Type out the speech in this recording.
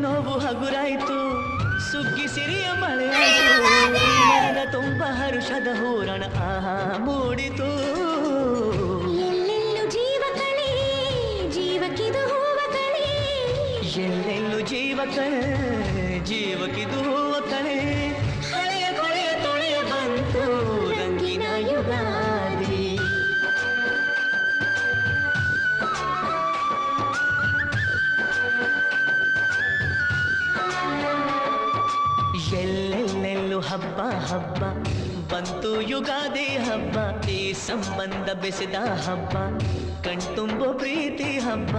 ನೋವು ಹಗುರಾಯ್ತು ಸುಗ್ಗಿ ಸಿರಿಯ ಮಳೆಯಾಯ್ತು ಮನದ ತುಂಬ ಹರುಷದ ಹೂರಣ ಆಹಾ ಮೂಡಿತು ಎಲ್ಲೆಲ್ಲೂ ಜೀವ ಕಳೆ ಜೀವಕ್ಕಿದು ಹೂವ ಕಳೆ ಎಲ್ಲೆಲ್ಲೂ ಜೀವ ಕಳೆ ಜೀವಕ್ಕಿದು ಹೂವ ಕಳೆ ಹಳೆಯ ಕೊಳೆಯ ತೊಳೆಯ ಬಂತು ರಂಗಿನ ಯುಗಾದಿ ಎಲ್ಲೆಲ್ಲೆಲ್ಲೂ ಹಬ್ಬ ಹಬ್ಬ ಬಂತು ಯುಗಾದಿ ಹಬ್ಬ ಈ ಸಂಬಂಧ ಬೆಸೆದ ಹಬ್ಬ ಕಣ್ತುಂಬೋ ಪ್ರೀತಿ ಹಬ್ಬ